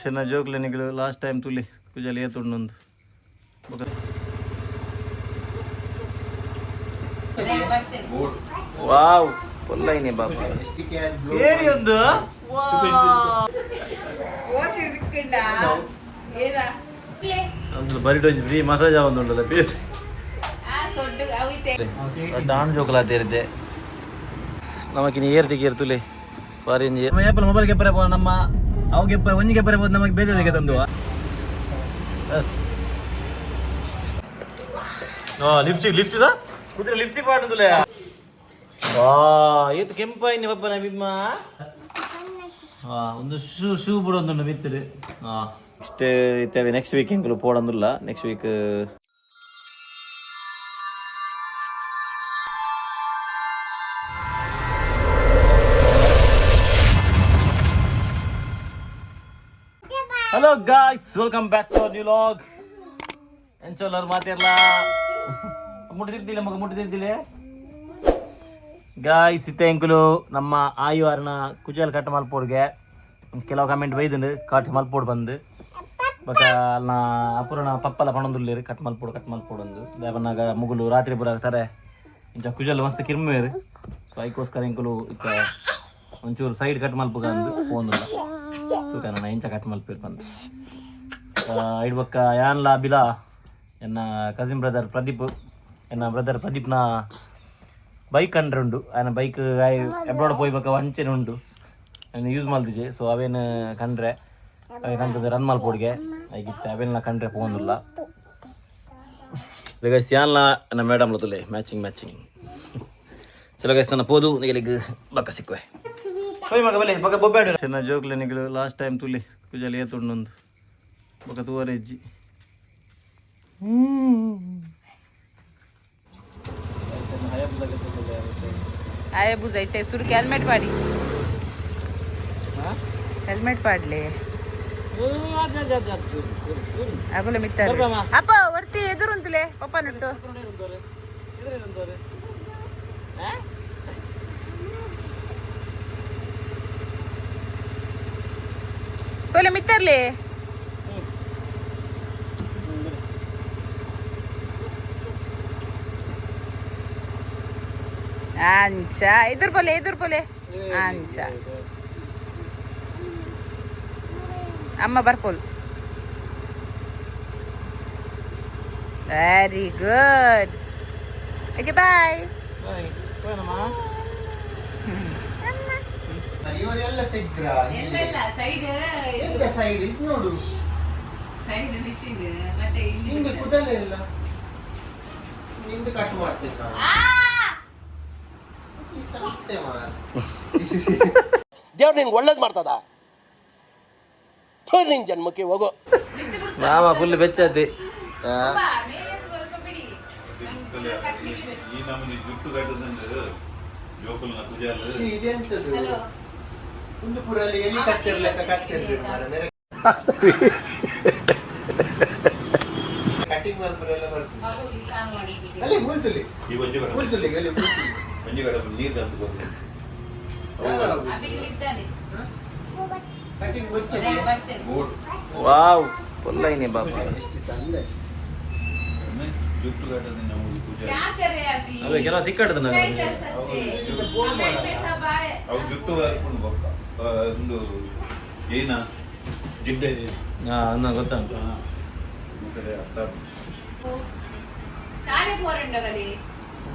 చిన్న జోకులు నీకు లాస్ట్ టైం తులి పూజలు ఏతుండు ವಾವ್ ಒಲ್ಲೈನೆ ಬಾಬಾ ಏರಿ ಒಂದು ಬರಿಟ್ ಒಂಜಿ ಫ್ರೀ ಮಸಾಜ್ ಆವೊಂದುಂಡಲ್ಲ ಪೀಸ್ ಡಾನ್ ಜೋಕುಲ ತೇರಿದ್ದೆ ನಮಕಿನ ಏರ್ತಿಗೆ ಏರ್ತುಲೆ ಬಾರಿ ಏಪಲ್ ಮೊಬೈಲ್ ಗೆಪ್ಪರೆ ಪೋ ನಮ್ಮ ಅವು ಗೆಪ್ಪರೆ ಒಂಜಿ ಗೆಪ್ಪರೆ ಪೋದು ನಮಗೆ ಬೇಜಾರಿಗೆ ತಂದು ಎಸ್ ಲಿಪ್ಸ್ಟಿಕ್ ಲಿಪ್ಸ್ಟಿಕ್ ಕುದುರೆ ಲಿಪ್ಸ್ಟಿಕ್ ಪಾಡುದುಲೆ ವಾ ಏತು ಕೆಂಪಾಯಿನಿ ಬಪ್ಪನ ಬಿಮ್ಮ ಒಂದು ಶೂ ಬಿಡೊಂದುಂಡು ಮಿತ್ತರು ನೆಕ್ಸ್ಟ್ ಇತ್ತೇವೆ ನೆಕ್ಸ್ಟ್ ವೀಕ್ ಎಂಕುಲು ಪೋಡೊಂದುಲ್ಲ next week hello guys welcome back to our new vlog ಎಂಚೋಲ್ಲರು ಮಾತಿರಲ್ಲ ಮುಟ್ಟಿದ್ದಿಲ್ಲ ಮಗ ಮುಟ್ಟಿದ್ದಿಲ್ಲ ಗಾಯ್ಸ್ ಇತ್ತೆ ಎಂಕುಲು ನಮ್ಮ ಆಯು ಆರ್ನ ಕುಜಲ್ ಕಟ್ ಮಲ್ಪೋಡ್ಗೆ ಕೆಲವು ಕಮೆಂಟ್ ಬೈದುಂಡು ಕಟ್ ಮಲ್ಪೋಡು ಬಂದು ಬೊಕ ಅಲ್ನ ಅಪೂರ್ಣ ಪಪ್ಪಲ ಪಣೊಂದುಲ್ಲೇರು ಕಟ್ ಮಲ್ಪೋಡು ಅಂದು ದೇವನಾಗ ಮುಗುಲು ರಾತ್ರಿ ಪೂರ ತಾರೆ ಇಂಚ ಕುಜಲ್ ಮಸ್ತ್ ಕಿರ್ಮೇರು ಸೊ ಅದಕ್ಕೋಸ್ಕರ ಎಂಕುಲು ಇಕ್ಕ ಒಂಚೂರು ಸೈಡ್ ಕಟ್ ಮಲ್ಪುಗ ಅಂದು ಫೋನುಲ್ಲ ತೂಕನ ಇಂಚ ಕಟ್ ಮಲ್ಪೇರು ಬಂದು ಐಡ್ ಬೊಕ್ಕ ಯಾನ್ಲ ಬಿಲ ಎನ್ನ ಕಸಿನ್ ಬ್ರದರ್ ಪ್ರದೀಪ್ ಎನ್ನ ಬ್ರದರ್ ಪ್ರದೀಪ್ನ ಬೈಕ್ ಕಂಡ್ರೆ ಉಂಡು ಆಯನ ಬೈಕ್ ಎಬ್ರಾಡ್ ಪೋಯ್ಬೇಕ ವಂಚನೆ ಉಂಡು ನಾನು ಯೂಸ್ ಮಾಡ್ತಿದ್ದೆ ಸೊ ಅವೇನು ಕಂಡ್ರೆ ಅವೇನಂತದ್ದು ರನ್ ಮಲ್ಪೋಡ್ಗೆ ಆಗಿತ್ತು ಅವೇನ ಕಂಡ್ರೆ ಫೋನುಲ್ಲ ಗೈಸ್ ಯಾನ್ಲ ನನ್ನ ಮೇಡಮ್ ತುಲೆ ಮ್ಯಾಚಿಂಗ್ ಚಲೋ ಗೈಸ್ ನನ್ನ ಪೋದು ನಿಗಲಿಗೆ ಬಕ್ಕ ಸಿಕ್ಕುವೆ ಹೋಯ್ ಮಗ ಬಲೆ ಬಕ್ಕ ಬೊಬ್ಬಾಡು ಚಿನ್ನ ಜೋಕ್ಲೆ ನಿಗಲು ಲಾಸ್ಟ್ ಟೈಮ್ ತುಲಿ ಕುಜಲ್ ಏತುಂಡು ಒಂದು ಬಕ್ಕ ತೂವರೆ ಇಜ್ಜಿ Hayabusa itte surki helmet padi helmet padle agole mittar appa varti eduruntule papa nuttu tole mittarle ancha idur pole ancha amma barpol very good okay bye nama ಇವರೆಲ್ಲ ತೆಗ್ರಾ ಎಲ್ಲ ಸೈಡ್ ಎಲ್ಲ ಸೈಡ್ ಇದು ನೋಡು side machine ಮತ್ತೆ ಇಲ್ಲಿ ನಿಂಗೆ ಕುದಲೇ ಇಲ್ಲ ನಿಂದು ಕಟ್ ಮಾಡ್ತಿದ್ದ ದೇವ್ರು ನಿನ್ಗೆ ಒಳ್ಳೇದು ಮಾಡ್ತದ ನಿನ್ ಜನ್ಮಕ್ಕೆ ಹೋಗೋ ಮಾಮ ಫುಲ್ ಬೆಚ್ಚತಿ ಇದೆಂತದು ಕುಂದುಪುರಲ್ಲಿ ಎಲ್ಲಿ ಕಟ್ಟಿರ್ಲೆಕ್ಕ ಕಟ್ಟಿರ್ಲಿಲ್ಲ ಕಟಿಂಗ್ ಮಾಡ್ಬರೆಲ್ಲ ಬರ್ತದೆ ಅಲ್ಲಿ ಮೂಲ್ತುಲಿ ಅಲ್ಲಿ ಮಂಜಿ ಕಡೆ ನೀರು ತಂದು ಬಂದೆ ಕಟಿಂಗ್ ಬಚ್ಚೆ ವಾವ್ ಒಲ್ಲೈನೆ ಬಾಬಾ ಜುಟ್ಟು ಕಟ್ಟದ ನಾವು ಅವೆ ಕೆಲವು ತಿಕ್ಕಡ್ದ ಅವು ಜುಟ್ಟು ಹಾಕೊಂಡು ಬೊಕ್ಕ ಒಂದು ಏನ ಜಿಡ್ಡ ಇದೆ ಅನ್ನ ಗೊತ್ತುಂಟು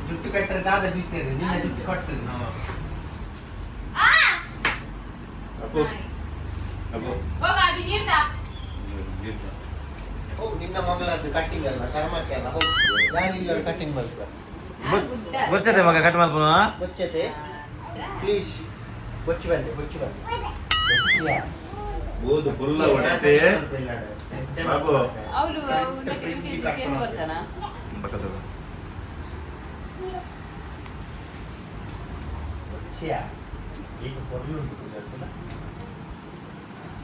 ಜುಟ್ಟು ಕಟ್ಟರೆ ದಾದ ದಿತ್ತೇನೆ ನಿನ್ನ ಜುಟ್ಟು ಕಟ್ಟರೆ ಅಪ್ಪು ಹೋಗು ನಿನ್ನ ಮಗಳದ್ದು ಕಟ್ಟಿಂಗ್ ಅಲ್ಲ ಕರ್ಮಕ್ಕೆ ಅಲ್ಲ ಹೋಗು ನಾನಿಲ್ಲ ಕಟ್ಟಿಂಗ್ ಮಾಡ್ತಾರೆ ಬೊಚ್ಚತೆ ಮಗ ಕಟ್ ಮಲ್ಪುನ ಬೊಚ್ಚತೆ ಪ್ಲೀಸ್ ಬೊಚ್ಚು ಬಂದೆ ಬೋದು ಫುಲ್ಲ ಹೊಡತೆ ಬಾಬು ಅವಳು ಏನು ಬರ್ತಾನ ಬಕದ ಬೊಚ್ಚಿಯಾ ಈಗ ಪೊರ್ಲು ಉಂಟು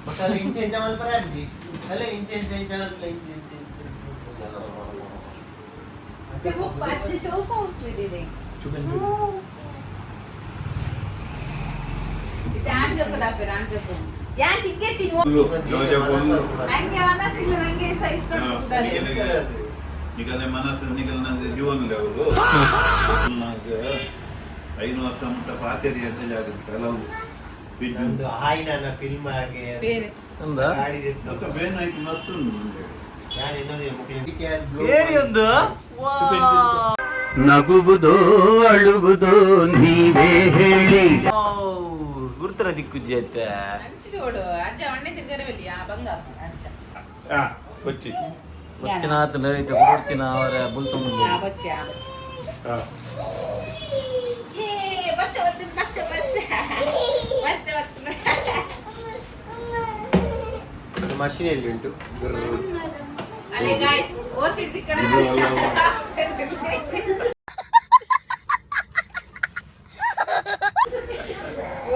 ಮಕ್ಕಳು ಇಂಚೆ ಮಲ್ಪರೆ ಅಜ್ಜಿ ಅಲ್ಲ ಇಂಚೆ ಮಲ್ಪರೆ ಇಂಚೆ ಅಜ್ಜಿ ಶೋಕ ಹೋಗ್ತಿದ್ದೀರಿ ಇದು ಆಂಜೋಕದ ರಾಂಜೋಕು ಯಾಕೆ ಟಿಕೆಟ್ ನಂಗೆ ಮನಸ್ಸಿಲ್ಲ ನಂಗೆ ಸಹ ಇಷ್ಟ ನಿಗಲೆ ಮನಸ್ಸು ನಿಗಲಿನಂತೆ ಜೀವನದಲ್ಲಿ ಅವರು 5 ವರ್ಷ ಮುಟ್ಟ ಪಾತೇರಿ ಅಂತ ಜಾಗುತ್ತೆ ಹಲವು ಒಂದು ಆಯ್ನ ಫಿಲ್ಮ್ ಆಗಿ ಬೇರೆ ಬೇನಾಯ್ತು ಮಸ್ತು ಮುಂದೆ ಒಂದು ನಗುವುದೋ ಅಳುವುದೋ ನೀವೇ ಹೇಳಿ ಗುರುತರ ದಿಕ್ಕುಜ್ಜಿ ಐತೆ ಹಂಚಿದೋಡು ಅಜ್ಜ ಒಣ್ಣೆ ತಿರ್ಗರವಿಲ್ಲ ಬಂಗ ಅಜ್ಜ ಕೊಚ್ಚಿ ಗೊತ್ತಿನ ಆತನ ಐತೆ ಕೊಡ್ತಿನ ಅವರ ಬುಲ್ತೊಂದು ಬಚ್ಚ ಏ ಬಸ್ಸ ಬತ್ತ ಬಸ್ಸ ಬಸ್ಸ ಬಚ್ಚ ಬತ್ತ ಮಷೀನಲ್ಲಿ ಉಂಟು ಅಲೆ ಗಾಯ್ಸ್ ಓಸ್ ಹಿಡ್ದಿಕ್ಕಣ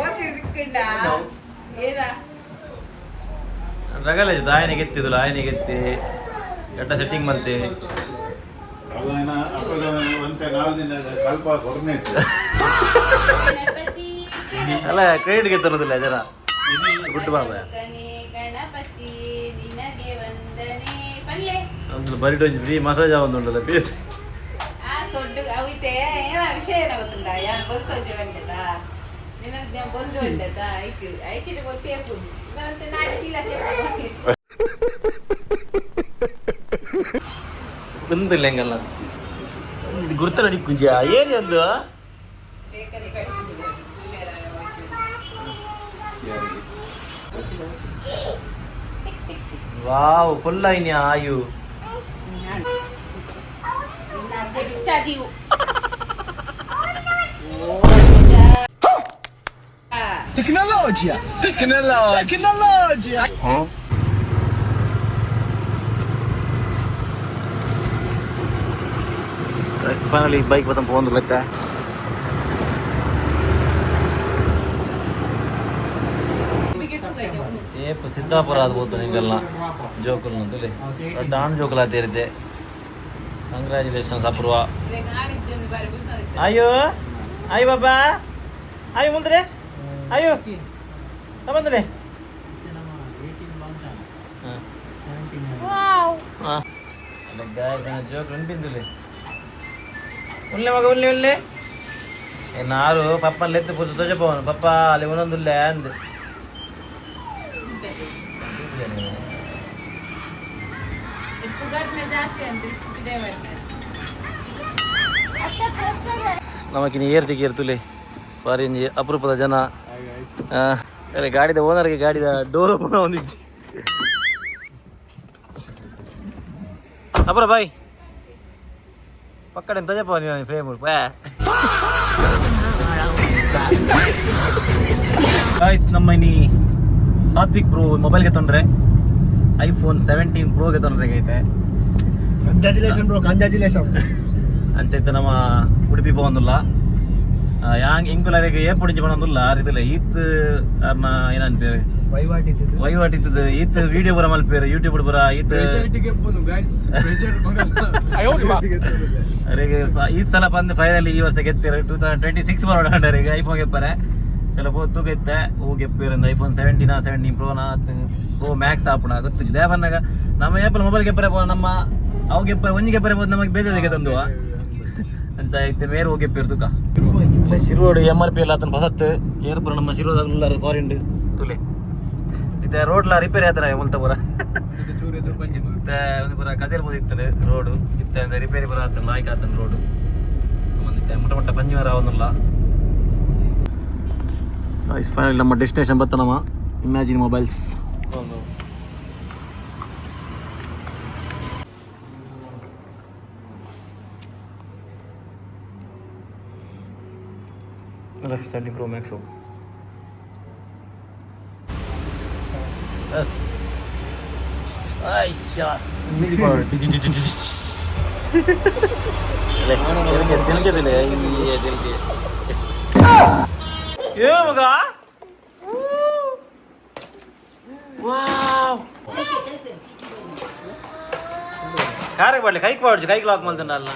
ಓಸ್ ಹಿಡ್ದಿಕ್ಕಂಡ ಏನ ರಗಲ ಆಯನಿಗೆ ಎತ್ತಿದಲ್ಲ ಆಯನಿಗೆ ಎತ್ತಿ ಎಟ್ಟ ಸೆಟ್ಟಿಂಗ್ ಮಾಡ್ತೆ ಅವನ ಒಂತ 4 ದಿನ ಸ್ವಲ್ಪ ಹೊರನೆ ಗಣಪತಿ ಅಲ್ಲ ಕ್ರೆಡಿಟ್ಗೆ ತರೋದಿಲ್ಲ ಜನ ಗುಡ್ ಬಾಬ ಗಣಪತಿ ನಿನಗೆ ವಂದನೆ ಪಲ್ಲೆ ಒಂದು ಬರಿಟ್ ಒಂದು ಫ್ರೀ ಮಸಾಜ್ ಒಂದುಂಟಲ್ಲ ಪೀಸ್ ಆ ಸೊಡ್ಡು ಅವಿತೆ ಏನ ವಿಷಯ ಏನ ಗೊತ್ತುಂಟ ಯಾನ್ ಬರ್ತೋಜೆ ಬಂದದ ನಿನಗೆ ನಾನು ಬಂದು ಬಂದದ ಐಕಿದೆ ಗೊತ್ತೇ ಪುಂಜಿ ಮತ್ತೆ ನಾನು ಇಲ್ಲ ಬಂದಿಲ್ಲ ಹೆಂಗಲ್ಲ ಇದು ಗುರುತರ ದಿಕ್ಕುಂಜಿಯ ಏನು ಒಂದು ಬೇಕಲ್ಲಿ ಕಳಿಸಿದ್ರು ವಾವ್ ಫುಲ್ ಐನಿ ಆಯು ಅದೇ ಬಿಚ್ಚಾದೀವು ಫೈನಲಿ ಬೈಕ್ ಬತ್ತ ಪೋಂದು ಲೆಕ್ಕ ಸೇಪ್ ಸಿದ್ದಾಪುರ ಆದ್ಬೋದು ನಿಂಗೆಲ್ಲ ಜೋಕುಲ್ ಅಂತೇಳಿ ಡಾನ್ ಜೋಕುಲ್ ಆತಿರುತ್ತೆ ಕಂಗ್ರ್ಯಾಚುಲೇಷನ್ಸ್ ಅಪೂರ್ವ ಅಯ್ಯೋ ಅಯ್ಯ ಬಾಬಾ ಅಯ್ಯೋ ಮುಂದ್ರೆ ಅಯ್ಯೋ ಬಂದ್ರೆ ಜೋಕ್ ಉಂಟಿಂದಿಲ್ಲ ಉಳ್ಳೆ ಮಗ ಉಳ್ಳೆ ಉಳ್ಳೆ ನಾರು ಪಪ್ಪ ಲೆತ್ತು ಪುಟ್ಟು ತೊಜಪವನು ಪಪ್ಪ ಅಲ್ಲಿ ಒಂದೊಂದುಲ್ಲೆ ಅಂದು ನಮಗಿನ ಏರ್ತಿಗೆ ಏರ್ತುಲೆ ಬಾರಿ ಅಪರೂಪದ ಜನ ಗಾಡಿದ ಓನರ್ಗೆ ಗಾಡಿದ ಡೋರ್ ಓಪನ್ ಒಂದಿಜ್ಜಿ ಅಪರ ಬಾಯ್ ಪಕ್ಕಡೆ ತಜಪ್ಪ ನೀವು ಫ್ರೇಮ್ ಗಾಯ್ಸ್ ನಮ್ಮ ಇನಿ ಸಾತ್ವಿಕ್ ಪ್ರೋ ಮೊಬೈಲ್ಗೆ ತೊಂದರೆ ಐಫೋನ್ 17 ಪ್ರೋಗೆ ತೊಂದರೆ ಐತೆ ಕಂಗ್ರಾಚುಲೇಷನ್ ಬ್ರೋ ಕಂಗ್ರಾಚುಲೇಷನ್ ಅಂಚೈತೆ ನಮ್ಮ ಉಡುಪಿ ಪೋಂದುಲ್ಲ ಯಾಂಗ್ ಇಂಕುಲರಿಗೆ ಏರ್ಪೋರ್ಟ್ ಬಂದಿಲ್ಲ ಆರಿದಿಲ್ಲ ಈತ್ ಅರ್ನ ಏನಂತೇವೆ ವಹಿವಾಟಿತ್ತದ ಈತ್ ವಿಡಿಯೋ ಬರ ಮಲ್ಪೇರು ಯೂಟ್ಯೂಬ್ ಬರ ಈತ್ ಅವರಿಗೆ ಈತ್ ಸಲ ಬಂದು ಫೈನಲಿ ಈ ವರ್ಷ ಗೆತ್ತಿರ 2026 ಬರೋಣ ಈಗ ಐಫೋನ್ ಗೆಪ್ಪರೆ ಸಲ ತೂಕ ಗೆತ್ತೆ ಹೂ ಗೆಪ್ಪಿರಂದ ಐಫೋನ್ 17 ಪ್ರೋನ ಪ್ರೋ ಮ್ಯಾಕ್ಸ್ ಆಪುಣ ಗೊತ್ತು ದೇವನ್ನಾಗ ನಮ್ಮ ಏಪಲ್ ಮೊಬೈಲ್ ಗೆಪ್ಪರೆ ನಮ್ಮ ಅವು ಗೆಪ್ಪರೆ ಒಂಜಿ ಗೆಪ್ಪರೆ ಬೋದು ನಮಗೆ ಬೇಜಾರಿಗೆ ತಂದು ಅಂತ ಐತೆ ಮೇರೆ ಹೋಗಿ ಗೆಪ್ಪಿರು ತುಕ ಶಿರೋಡು MRP ಎಲ್ಲ ಆತನ ಹೊಸತ್ತು ಏರ್ಪುರ ನಮ್ಮ ಶಿರೋದಾಗಲ್ಲ ಫಾರಿನ್ ತುಲೆ ಇತ್ತೆ ರೋಡ್ಲ ರಿಪೇರಿ ಆತರ ಮುಲ್ತ ಪೂರ ಮತ್ತೆ ಒಂದು ಪೂರ ಕಜೇಲ್ ಬೋದು ಇತ್ತದೆ ರೋಡು ಇತ್ತೆ ಅಂದ್ರೆ ರಿಪೇರಿ ಬರ ಆತನ ಲಾಯ್ಕ್ ಆತನ ರೋಡು ಒಂದಿತ್ತೆ ಮುಟ್ಟ ಮುಟ್ಟ ಪಂಜಿಮರ ಅವನ್ನಲ್ಲ ಫೈನಲ್ ನಮ್ಮ ಡೆಸ್ಟಿನೇಷನ್ ಬತ್ತ ನಮ್ಮ imagine mobiles Shetty Pro Max हो बस शास म्यूजिक पर दिल के दिल ये दिल के ये मगा वाव कार पडले काही लॉक मलत डालना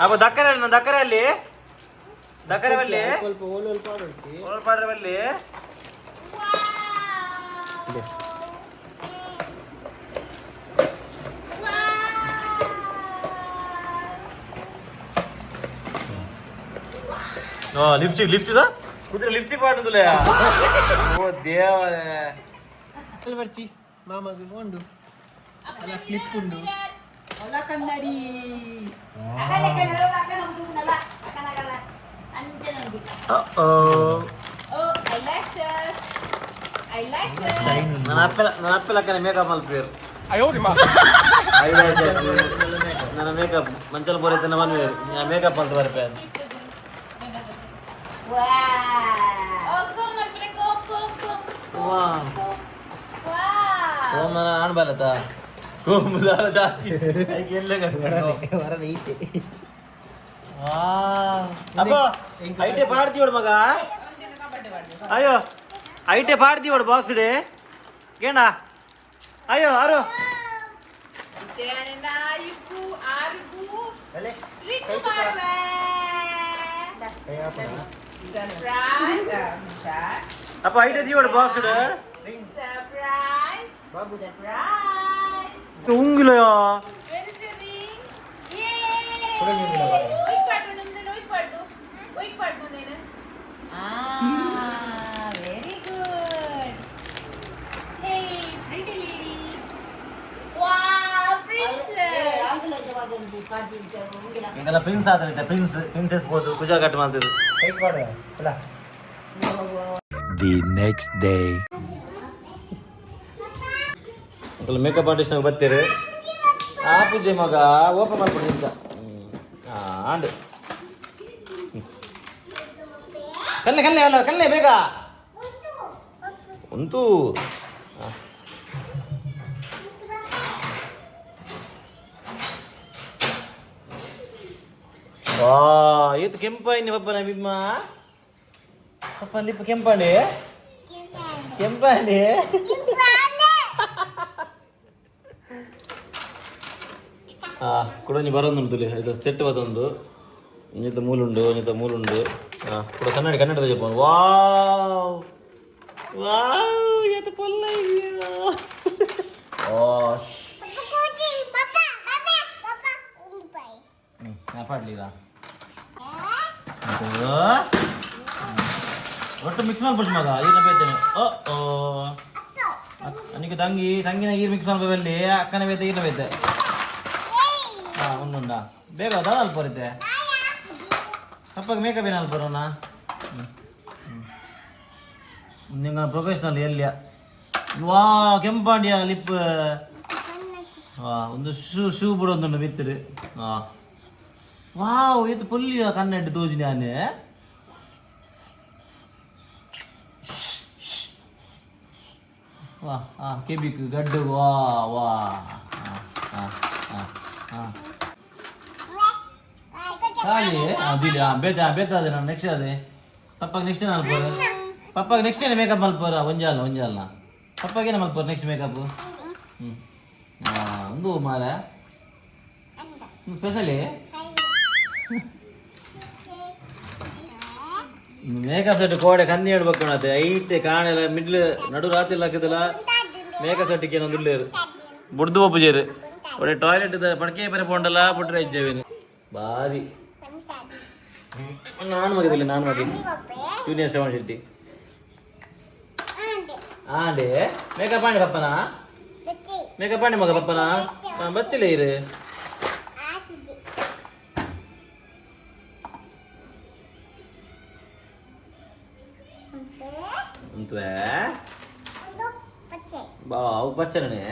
अब दक्करे ಅಲ್ಲಿ ದಕ್ಕರೆ ಬಲ್ಲಿ ಸ್ವಲ್ಪ ಓಲ್ ಪಾಡೋಕೆ ಓಲ್ ಪಾಡ್ರೆ ಬಲ್ಲಿ ಲಿಪ್ಸ್ಟಿಕ್ ಕುದುರೆ ಲಿಪ್ಸ್ಟಿಕ್ ಪಾಡುದಿಲ್ಲ ಓ ದೇವರೇ ಬರ್ಚಿ ಮಾಮಗೆ ಕೊಂಡು ಅಲ್ಲ ಕ್ಲಿಪ್ ಉಂಡು ಒಲ ಕನ್ನಡಿ ನನ್ನ ಅಪ್ಪಲಕ್ಕನೆ ಮೇಕಪ್ ಮಲ್ಪೇರು ಐಲಾಶಸ್ ನನ್ನ ಮೇಕಪ್ ಮಂಚಲ್ ಬೋರೈತೆ ನಮ್ಮ ಮೇಕಪ್ ಅಂತ ಬರ್ಪೇರು ಕೋಮನ ಆಣ್ಬಾಲತ ಕೋಮದ ಜಾತಿ ಎಲ್ಲ ವರ ಐತೆ ಅಪ್ಪ ಐಟೆ ಪಾಡ್ತೀವಡು ಮಗ ಅಯ್ಯೋ ಐಟೆ ಪಾಡ್ತೀವಡು ಬಾಕ್ಸ್ ಡೇ ಕೇಣ ಅಯ್ಯೋ ಆರು ಅಪ್ಪ ಐಟೆ ತೀವಡು ಬಾಕ್ಸ್ ಡೇ ಉಂಗಿಲಯೋ ವೆರಿ ಗುಡ್ ಹೇ ಪ್ರಿಟಿ ಲೇಡಿ ವಾವ್ ಈಗೆಲ್ಲ ಪ್ರಿನ್ಸ್ ಆದ್ರೆ ಪ್ರಿನ್ಸೆಸ್ ಬೋದು ಕುಜಾ ಕಟ್ ಮಾಡ್ತಿದ್ರು ಕೈಟ್ ಮಾಡುವ ಅಲ್ಲ The next day. Makeup artist ನಂಗೆ ಬರ್ತೀರಿ ಆ ಪೂಜೆ ಮಗ ಓಪನ್ ಮಾಡ್ಕೊಡಿ ಅಂತ ಆಂಡು ಕಲ್ಲೆ ಅಲ್ಲ ಕಲ್ಲೆ ಬೇಗ ಉಂಟು ವಾ ಇದು ಕೆಂಪಾಯಿನಿ ಪಪ್ಪನ ಬಿಮ್ಮ ಪಪ್ಪ ಲಿಪ್ ಕೆಂಪಾಂಡಿ ಕೂಡ ನೀ ಬರೋದು ತುಲಿ ಇದು ಸೆಟ್ ಬದೊಂದು ಒಂಜಿತ ಮೂಲುಂಡು ಕೂಡ ಕನ್ನಡದ ಜಪ ವಾವ್ ಎತ್ತ ಪೊಲ್ಲ ಪಾಡ್ಲಿಗ ಒಟ್ಟು ಮಿಕ್ಸ್ ಮಾಡ್ಬಿಡ್ತು ಮಗ ಈಗಿನ ಬೇತೇನೆ ನನಗೆ ತಂಗಿನ ಈರು ಮಿಕ್ಸ್ ಮಾಡ್ಬೇಕಲ್ಲಿ ಅಕ್ಕನ ಬೇತೆ ಈರಿನ ಬೇತೆ ಉಂಡುಂಡ ಬೇಗ ಅದಾದ ಅಲ್ಪ ಬರುತ್ತೆ ಅಪ್ಪಗೆ ಮೇಕಪ್ ಏನು ಅಲ್ಪ ಬರೋಣ ನಿಂಗೆ ಪ್ರೊಫೆಷ್ನಲ್ ಎಲ್ಲಿಯ ವಾ ಕೆಂಪಾಂಡಿಯ ಲಿಪ್ ಒಂದು ಶೂ ಬಿಡೋದುಂಡು ಬಿತ್ತರು ವಾವ್ ಇದು ಪುಲ್ಲಿಯ ಕನ್ನಡ ತೋಜಿ ನಾನೇ ವಾ ಕೆಬಿಕ್ ಗಡ್ಡು ವಾ ಖಾಲಿ ದಿಲಿ ಬೇತಾದೆ ನಾನು ನೆಕ್ಸ್ಟ್ ಅದೇ ಪಪ್ಪಾಗ ನೆಕ್ಸ್ಟ್ ಏನು ಮಲ್ಪೋರು ಪಪ್ಪಾಗ ನೆಕ್ಸ್ಟ್ ಏನು ಮೇಕಪ್ ಮಲ್ಪೋರ ಒಂಜಾಲ್ನ ಪಪ್ಪಾಗೇನು ಮಲ್ಪೋರು ನೆಕ್ಸ್ಟ್ ಮೇಕಪ್ ಒಂದು ಮಾರ ಸ್ಪೆಷಲಿ ಮೇಕಪ್ ಸೆಟ್ ಕೋಡೆ ಕನ್ನಿ ಹೇಳ್ಬೇಕು ಕಾಣತ್ತೆ ಐತೆ ಕಾಣೆಲ್ಲ ಮಿಡ್ಲ್ ನಡು ರಾತ್ರಿ ಹಾಕಿದಲ್ಲ ಮೇಕಪ್ ಸೆಟ್ಟಿಗೆ ಏನೊಂದು ಇಲ್ಲೇರು ಬುಡ್ದು ಒಪ್ಪುಜೇರು ಒಳ್ಳೆ ಟಾಯ್ಲೆಟ್ ಪಡ್ಕೆ ಬರೆ ಪೋಂಡಲ್ಲ ಬಿಟ್ರೆ ಇದ್ದೇವೆ ಭಾರಿ ನಾನು ಮಗಿದಿಲ್ಲ ಜೂನಿಯರ್ ಶ್ರವಣ್ ಶೆಟ್ಟಿ ಆಂಡೆ ಮೇಕಪ್ ಆಂಡೆ ಪಪ್ಪನ ಮೇಕಪ್ ಆಂಡೆ ಮಗ ಪಪ್ಪನ ಬಚ್ಚಿಲ್ಲ ಇರು ಅಂತವೇ ಬಾ ಅವು ಬಚ್ಚನೇ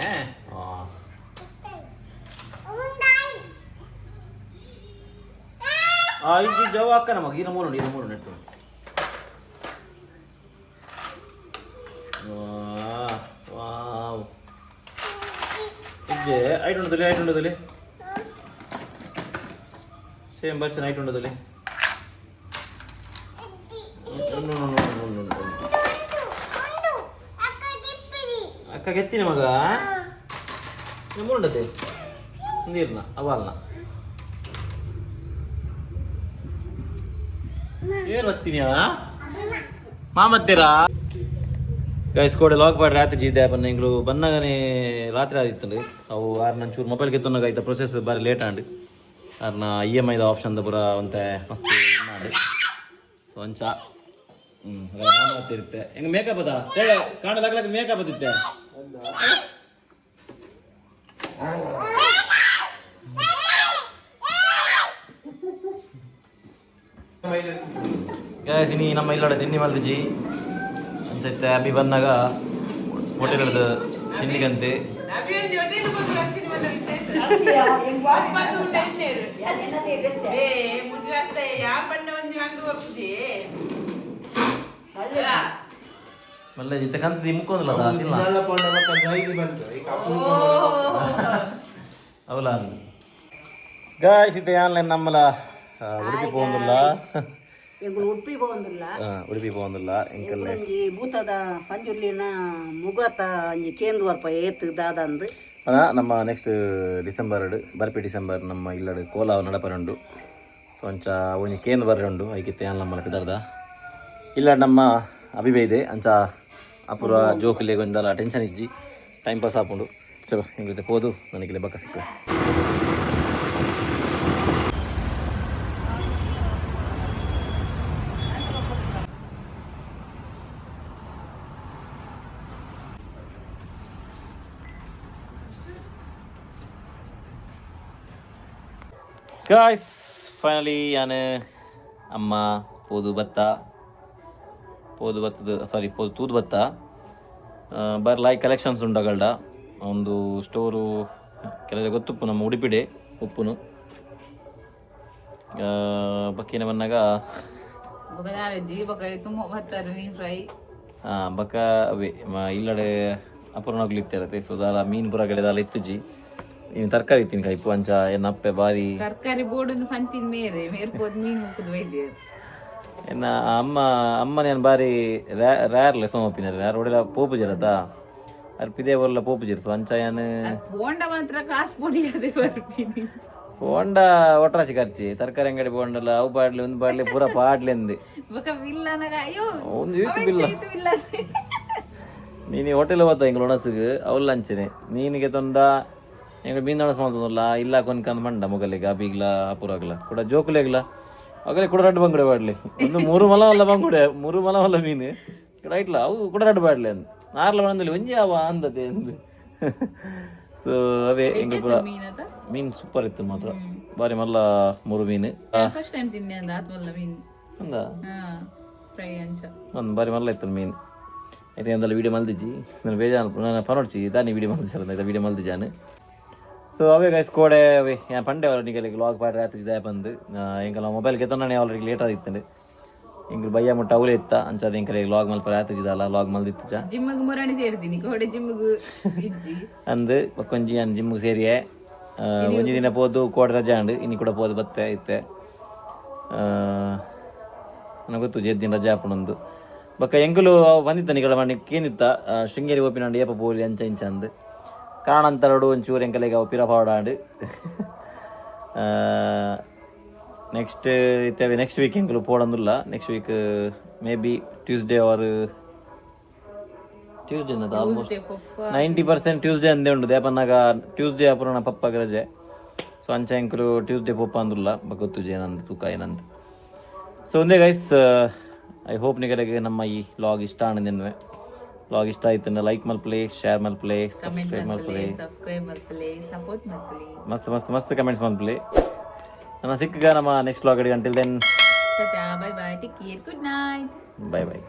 ಇದು ಜವ ಅಕ್ಕ ನಮಗೆ ಇದು ಮೂರು ನೆಟ್ಟು ವಾವ್ ಇಜ್ಜೆ ಐಟ್ ಉಂಟದಲ್ಲಿ ಸೇಮ್ ಬಚ್ಚನ ಐಟ್ ಉಂಟದಲ್ಲಿ ಅಕ್ಕ ಗೆತ್ತಿನ ಮಗ ಮೂರುಂಡತೆ ನೀರ್ನ ಅವಲ್ನ ಏನು ಬರ್ತೀನಿ ಮಾಮತ್ತೀರಾ ಗೈಸ್ ಕೋಡೆ ಲಾಕ್ ಮಾಡಿ ರಾತ್ರಿ ಜಿದ್ದೆ ಪನ್ನ ಇಂಗ್ಳು ಬಂದಾಗನೇ ರಾತ್ರಿ ಆದಿತ್ತಂಡು ಅವು ಆರು ನಂಚೂರು ಮೊಬೈಲ್ ಗೆತ್ತೊಂದಾಗ ಆಯ್ತಾ ಪ್ರೊಸೆಸ್ ಬಾರಿ ಲೇಟ್ ಆಂಡು ಆರ್ನ EMI ಆಪ್ಷನ್ ಪೂರ ಒಂತೆ ಮಸ್ತ್ ಮಾಡಿ ಸೊ ಅಂಚ ಇರುತ್ತೆ ಹೆಂಗೆ ಮೇಕಪ್ ಅದ ಹೇಳಿ ಕಾಣಲಾಗ್ಲಾಗ ಮೇಕಪ್ ಅದಿತ್ತೆ ಗೈಸ್ ಇನಿ ನಮ್ಮ ಇಲ್ಲಡೆ ತಿಂಡಿ ಮಲ್ದಿಜಿ ಅನ್ಸತ್ತೆ ಅಬ್ಬಿ ಬಂದಾಗ ಹೋಟೆಲ್ ಹಿಡ್ದು ತಿಂಡಿಗಂತೆ ಮಲ್ಲೆ ಇತ್ತ ಕಂತದಿ ಮುಕ್ಕೊಂದಿಲ್ಲ ತಿನ್ನ ಅವಲ ಗಾಯ್ಸ್ ಇತ್ತೆ ಆನ್ಲೈನ್ ನಮ್ಮಲ ಉಡುಪಿ പോകുന്നിಲ್ಲ ಉಡುಪಿ പോകുന്നിಲ್ಲ ಉಡುಪಿ പോകുന്നിಲ್ಲ ಎಂಕಲ್ಲೆ ಭೂತದ ಪಂಜುರ್ಲಿನ ಮುಗತ ಅಂಜಿ ಕೇಂದು ವರ್ಪ ಏತ್ ದಾದಂದು ನಮ್ಮ ನೆಕ್ಸ್ಟ್ ಡಿಸೆಂಬರ್ ಬರ್ಪಿ ಡಿಸೆಂಬರ್ ನಮ್ಮ ಇಲ್ಲಡು ಕೋಲಾವ ನಡಪರುಂಡು ಸೊ ಅಂಚ ಒಂಜಿ ಕೇಂದ್ರ ಬರ್ರೆ ಐಕಿತ್ತೆ ಆನ್ ನಮ್ಮ ಪಿದರ್ದ ಇಲ್ಲ ನಮ್ಮ ಅಭಿಬೈದೆ ಅಂಚ ಅಪೂರ್ವ ಜೋಕುಲೆ ಗೊಂದಲ ಟೆನ್ಷನ್ ಇಜ್ಜಿ ಟೈಮ್ ಪಾಸ್ ಆಪುಂಡು ಚಲೋ ಹಿಂಗೆ ಹೋದು ನನಗೆ ಬಕ್ಕ ಸಿಕ್ಕ ಗಾಯ್ಸ್ ಫೈನಲಿ ನಾನು ಅಮ್ಮ ತೂದು ಭತ್ತ ಬರ್ಲಾಯ್ ಕಲೆಕ್ಷನ್ಸ್ ಉಂಡಗಳ್ಡ ಒಂದು ಸ್ಟೋರು ಕೆಲವೇ ಗೊತ್ತುಪ್ಪು ನಮ್ಮ ಉಡುಪಿಡೆ ಉಪ್ಪುನು ಬಕ್ಕಿನ ಬಂದಾಗ ಬಕ್ಕ ಅವೇ ಇಲ್ಲಡೆ ಅಪೂರ್ಣಗ್ಲಿತ್ತಿರತ್ತೆ ಸೊ ದಾಲ ಮೀನು ಪುರ ಕಡೆ ದಾಲ ಇತ್ತುಜಿ ಇನ್ನು ತರಕಾರಿ ಇತ್ತೀನಿ ಕೈಪು ಅಂಚ ಏನಪ್ಪೆ ಬಾರಿ ತರಕಾರಿ ಬೋರ್ಡ್ ಪಂತಿನ ಮೇರ್ಪೋದ್ ಮೀನು ಮುಕ್ಕದ ವೈದ್ಯ ಎನ್ನ ಅಮ್ಮನೇನು ಬಾರಿ ರ್ಯಾರ್ಲೆ ಸೋಮಪ್ಪಿನ ರ್ಯಾರ್ ಒಡೆಲ ಪೋಪು ಜರತ ಅರ್ಪಿದೆ ಒಲ್ಲ ಪೋಪು ಜರು ಸೊ ಅಂಚ ಏನು ಬೋಂಡ ಮಾತ್ರ ಕಾಸು ಪೊಡಿಯದೆ ಬರ್ತೀನಿ ಬೋಂಡ ಒಟ್ರಾಸಿ ಖರ್ಚಿ ತರಕಾರಿ ಅಂಗಡಿ ಬೋಂಡಲ್ಲ ಅವು ಬಾಡ್ಲಿ ಒಂದು ಬಾಡ್ಲಿ ಪೂರ ಪಾಡ್ಲಿ ಅಂದೆ ಒಂದು ಇಲ್ಲ ನೀನು ಹೋಟೆಲ್ ಹೋದ ಹಿಂಗೆ ಒಣಸಿಗೆ ಅವಲ್ಲ ಅಂಚನೆ ನೀನಿಗೆ ತೊಂದ ಹೆಂಗೆ ಮೀನು ಮಾಡ್ತದಲ್ಲ ಇಲ್ಲ ಕೊನ್ಕಂದ್ ಮಂಡ ಮೊಗಲಿಗೆ ಅಬಿಗ್ಲ ಅಪೂರಾಗ್ಲ ಕೂಡ ಜೋಕುಲೆಗ್ಲ ಆಗಲೇ ಕೂಡ ರಡ್ಡು ಬಂಗುಡೆ ಬಾಡ್ಲಿ ಒಂದು ಮೂರು ಮಲ ಹೊಲ ಮೀನು ರೈಟ್ಲ ಅವು ಕೂಡ ರಡ್ಡು ಬಾಡ್ಲಿ ಅಂದ್ ನಾರ್ಲ ಬಂದಲ್ಲಿ ಒಂಜಿ ಅವ ಅಂದತೆ ಅಂದು ಸೊ ಅವೇ ಹೆಂಗೆ ಪೂರ ಮೀನು ಸೂಪರ್ ಇತ್ತು ಮಾತ್ರ ಬಾರಿ ಮಲ್ಲ ಮೂರು ಮೀನು ಫಸ್ಟ್ ಟೈಮ್ ತಿನ್ನೆ ಅಂದ ಆತ್ಮಲ್ಲ ಮೀನು ಅಂದ ಫ್ರೈ ಅಂಚ ಒಂದು ಬಾರಿ ಮಲ್ಲ ಇತ್ತು ಮೀನು అయితే అందులో వీడియో మళ్ళీ నేను వేజాను పని వచ్చి దాన్ని వీడియో మళ్ళీ అయితే వీడియೋ మళ్ళీ ಸೊ ಅವೇ ಗೈಸ್ ಕೋಡೆ ಅವೇ ಏನು ಪಂಡೆ ಅವ್ರ ನಿಗಲಿ ಲಾಗ್ ಪಾಡ್ರೆ ಆತಿದ್ದೆ ಬಂದು ಎಂಕಲ್ಲ ಮೊಬೈಲ್ ಕೆತ್ತೊಂಡನೆ ಆಲ್ರೆಡಿ ಲೇಟ್ ಆದಿತ್ತಂಡೆ ಇಂಗ್ಲು ಬಯ್ಯ ಮುಟ್ಟ ಅವಲೇ ಇತ್ತ ಅಂಚದ ಎಂಕಲೆ ಲಾಗ್ ಮಲ್ಪರೆ ಆತಿದ್ದಲ್ಲ ಲಾಗ್ ಮಲ್ದಿತ್ತು ಜಿಮ್ಮಿಗೆ ಮುರಾಣಿ ಸೇರ್ತೀನಿ ಕೋಡೆ ಜಿಮ್ಮಿಗೆ ಅಂದು ಕೊಂಜಿ ನಾನು ಜಿಮ್ಮಿಗೆ ಸೇರಿಯೇ ಒಂಜಿ ದಿನ ಪೋದು ಕೋಡೆ ರಜೆ ಅಂಡು ಇನ್ನು ಕೂಡ ಪೋದು ಬತ್ತೆ ಇತ್ತೆ ನನಗೆ ಗೊತ್ತು ಜೆದ್ದಿನ ರಜೆ ಹಾಪುಣೊಂದು ಬಕ್ಕ ಎಂಕುಲು ಬಂದಿತ್ತ ನಿಗಳ ಮಾಡಿ ಕೇನಿತ್ತ ಶೃಂಗೇರಿ ಓಪಿನಂಡು ಏಪ ಪೋಲಿ ಅಂಚ ಇಂಚ ಅಂದು ಕಾಣಂತರಡು ಒಂಚೂರು ಎಂಕಲೆಗೆ ಅವು ಪಿರಪಾಡಾಂಡು ನೆಕ್ಸ್ಟ್ ಇತ್ತೇವೆ ನೆಕ್ಸ್ಟ್ ವೀಕ್ ಎಂಕಲು ಪೋಡಂದಿಲ್ಲ next week maybe Tuesday or Tuesday ಅನ್ನೋದು ಆಲ್ಮೋಸ್ಟ್ 90% ಟ್ಯೂಸ್ಡೇ ಅಂದೇ ಉಂಡು ದೇಪನ್ನಾಗ ಟ್ಯೂಸ್ಡೇ ಅಪೂರ್ಣ ಪಪ್ಪಗೆ ರಜೆ ಸೊ ಅಂಚ ಎಂಕಲು ಟ್ಯೂಸ್ಡೇ ಪಪ್ಪ ಅಂದಿಲ್ಲ ಗೊತ್ತು ಏನಂದು ತೂಕ ಏನಂದು ಸೊ ಒಂದೇ ಗೈಸ್ ಐ ಹೋಪ್ ನಿಗರಿಗೆ ನಮ್ಮ ಈ ಲಾಗ್ ಇಷ್ಟ ಆನಂದೆನ್ವೆ ಲಾಗ್ ಇಷ್ಟ ಆಯ್ತು ಲೈಕ್ ಮಲ್ಪಲೆ ಶೇರ್ ಮಲ್ಪಲೆ ಸಬ್ಸ್ಕ್ರೈಬ್ ಮಲ್ಪಲೆ ಮಸ್ತ್ ಮಸ್ತ್ ಮಸ್ತ್ ಕಮೆಂಟ್ಸ್ ಮಲ್ಪಲೆ ನನ್ನ ಸಿಕ್ಕ ನಮ್ಮ ನೆಕ್ಸ್ಟ್ ಲಾಗ್ ಅಡಿಗೆ until then bye bye take care good night bye by